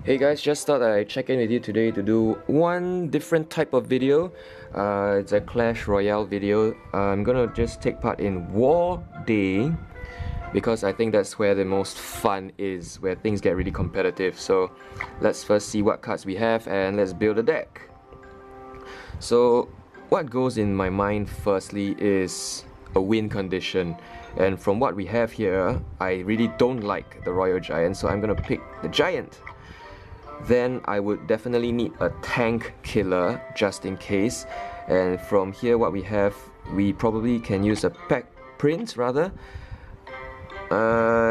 Hey guys, just thought I'd check in with you today to do one different type of video. It's a Clash Royale video. I'm gonna just take part in War Day because I think that's where the most fun is, where things get really competitive. So let's first see what cards we have and let's build a deck. So what goes in my mind firstly is a win condition. And from what we have here, I really don't like the Royal Giant, so I'm gonna pick the Giant. Then I would definitely need a tank killer just in case, and from here what we have, we probably can use a Pack Prince rather.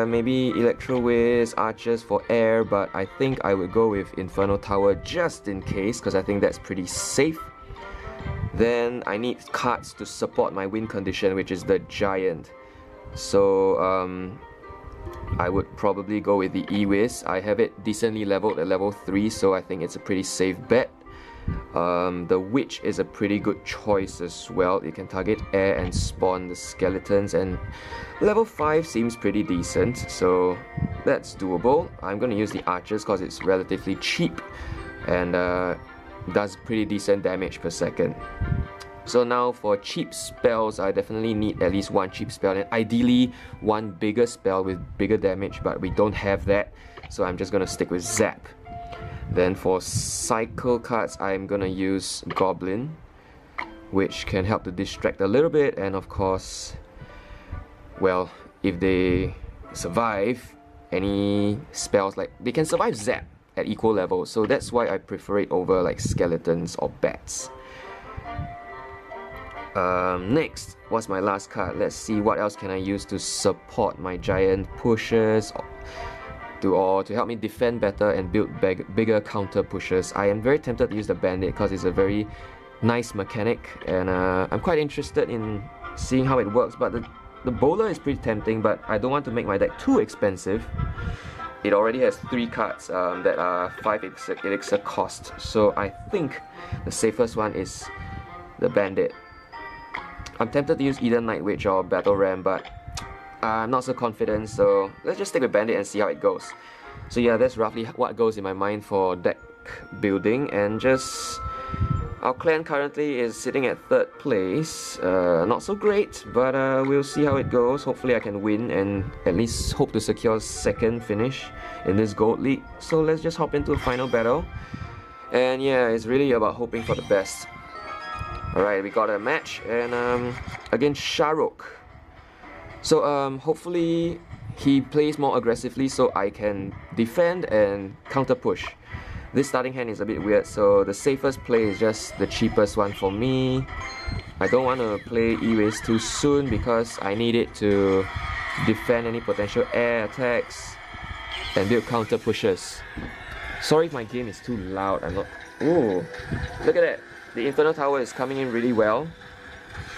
Maybe Electro Whiz, Archers for air, but I think I would go with Inferno Tower just in case because I think that's pretty safe. Then I need cards to support my win condition, which is the Giant. So I would probably go with the E-Wiz. I have it decently leveled at level 3, so I think it's a pretty safe bet. The Witch is a pretty good choice as well. It can target air and spawn the skeletons, and level 5 seems pretty decent, so that's doable. I'm going to use the Archers because it's relatively cheap and does pretty decent damage per second. So now for cheap spells, I definitely need at least one cheap spell and ideally one bigger spell with bigger damage, but we don't have that, so I'm just gonna stick with Zap. Then for cycle cards, I'm gonna use Goblin, which can help to distract a little bit, and of course, well, if they survive any spells, like they can survive Zap at equal levels, so that's why I prefer it over like skeletons or bats. Next, what's my last card? Let's see what else can I use to support my giant pushes or to help me defend better and build bigger counter pushes. I am very tempted to use the Bandit because it's a very nice mechanic, and I'm quite interested in seeing how it works, but the Bowler is pretty tempting, but I don't want to make my deck too expensive. It already has 3 cards that are 5 elixir cost, so I think the safest one is the Bandit. I'm tempted to use either Night Witch or Battle Ram, but I'm not so confident, so let's just stick with Bandit and see how it goes. So yeah, that's roughly what goes in my mind for deck building, and just our clan currently is sitting at 3rd place. Not so great, but we'll see how it goes. Hopefully I can win and at least hope to secure 2nd finish in this Gold League. So let's just hop into a final battle, and yeah, it's really about hoping for the best. Alright, we got a match, and against Sharuk. So hopefully he plays more aggressively so I can defend and counter push. This starting hand is a bit weird, so the safest play is just the cheapest one for me. I don't want to play E-Wiz too soon because I need it to defend any potential air attacks and build counter pushes. Sorry if my game is too loud. I'm not... Ooh, look at that! The Inferno Tower is coming in really well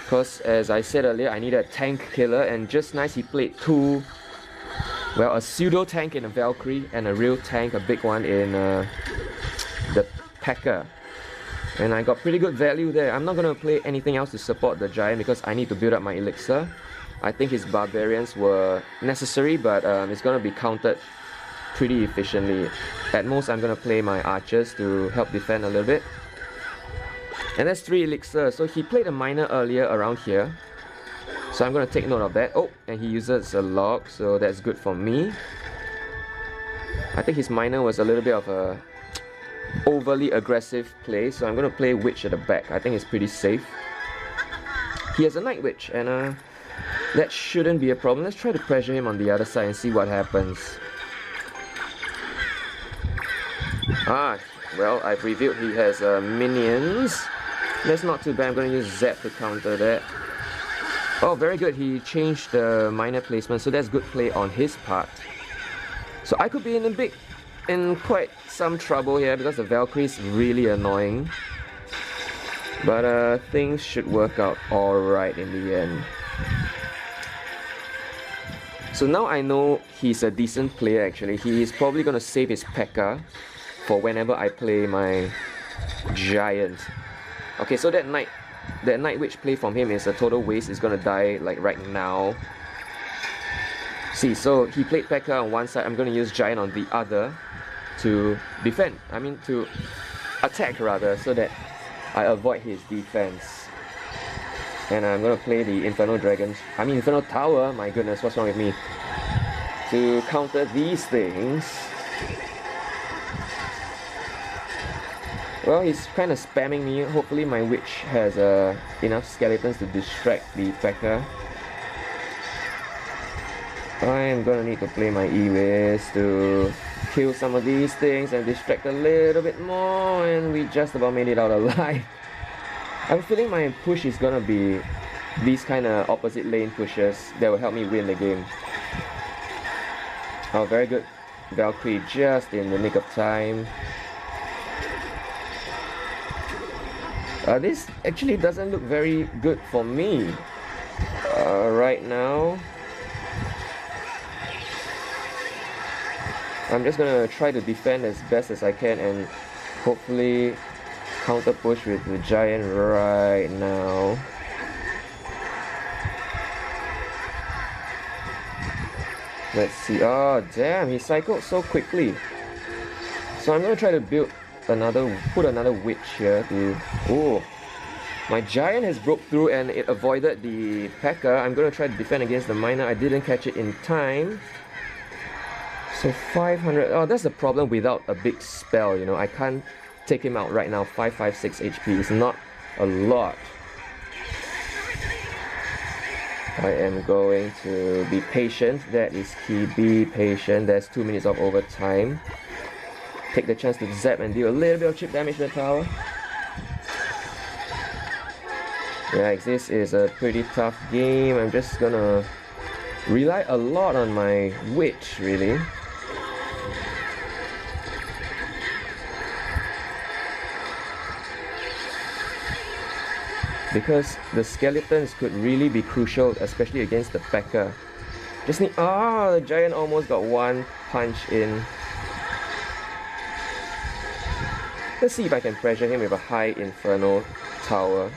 because, as I said earlier, I need a tank killer, and just nice he played 2, well, a pseudo tank in a Valkyrie and a real tank, a big one in the PEKKA, and I got pretty good value there. I'm not going to play anything else to support the Giant because I need to build up my elixir. I think his Barbarians were necessary, but it's going to be countered pretty efficiently. At most I'm going to play my Archers to help defend a little bit. And that's 3 elixir, so he played a miner earlier around here, so I'm going to take note of that. Oh, and he uses a log, so that's good for me. I think his miner was a little bit of a overly aggressive play, so I'm going to play Witch at the back. I think it's pretty safe. He has a Night Witch, and that shouldn't be a problem. Let's try to pressure him on the other side and see what happens. Well, I've revealed he has minions. That's not too bad. I'm going to use Zap to counter that. Oh, very good. He changed the miner placement, so that's good play on his part. So I could be in quite some trouble here because the Valkyrie is really annoying. But things should work out alright in the end. So now I know he's a decent player actually. He is probably going to save his PEKKA for whenever I play my Giant. Okay, so that Night Witch play from him is a total waste. It's gonna die like right now. See, so he played PEKKA on one side, I'm gonna use Giant on the other. to defend. I mean to attack rather, so that I avoid his defense. And I'm gonna play the Inferno Tower, my goodness, what's wrong with me? To counter these things. Well, he's kind of spamming me. Hopefully my witch has enough skeletons to distract the PEKKA. I am gonna need to play my E-Wiz to kill some of these things and distract a little bit more, and we just about made it out alive. I'm feeling my push is gonna be these kind of opposite lane pushes that will help me win the game. Oh, very good. Valkyrie just in the nick of time. This actually doesn't look very good for me right now. I'm just gonna try to defend as best as I can and hopefully counter push with the giant right now. Let's see. Oh damn, he cycled so quickly. So I'm gonna try to put another witch here to... Oh, my giant has broke through and it avoided the PEKKA. I'm gonna try to defend against the miner. I didn't catch it in time. So 500, oh, that's the problem without a big spell, you know. I can't take him out right now. 556 HP is not a lot. I am going to be patient. That is key. Be patient. There's 2 minutes of overtime. Take the chance to zap and deal a little bit of chip damage to the tower. Yeah, this is a pretty tough game. I'm just gonna rely a lot on my witch, really. Because the skeletons could really be crucial, especially against the PEKKA. Just need... Ah, the giant almost got one punch in. Let's see if I can pressure him with a high Inferno Tower.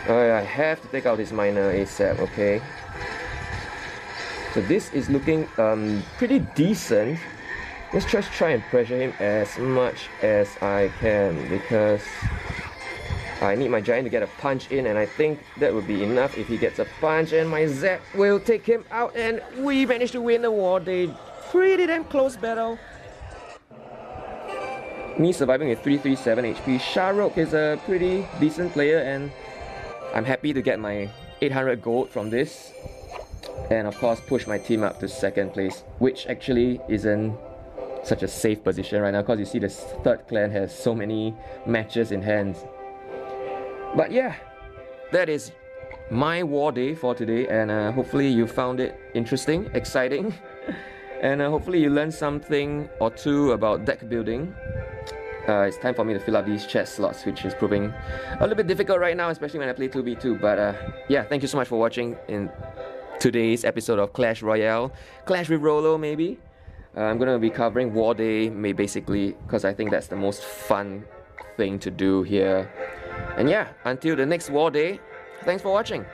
I have to take out his miner ASAP, okay. So this is looking pretty decent. Let's just try and pressure him as much as I can, because I need my giant to get a punch in, and I think that would be enough if he gets a punch, and my zap will take him out, and we managed to win the war. They pretty damn close battle. Me surviving with 337 HP. Sharok is a pretty decent player, and I'm happy to get my 800 gold from this. And of course push my team up to 2nd place, which actually isn't such a safe position right now, because you see the 3rd clan has so many matches in hand. But yeah, that is my war day for today, and hopefully you found it interesting, exciting, and hopefully you learned something or two about deck building. It's time for me to fill up these chest slots, which is proving a little bit difficult right now, especially when I play 2v2. But yeah, thank you so much for watching in today's episode of Clash Royale. Clash with Rolo, maybe. I'm going to be covering War Day, basically, because I think that's the most fun thing to do here. And yeah, until the next War Day, thanks for watching.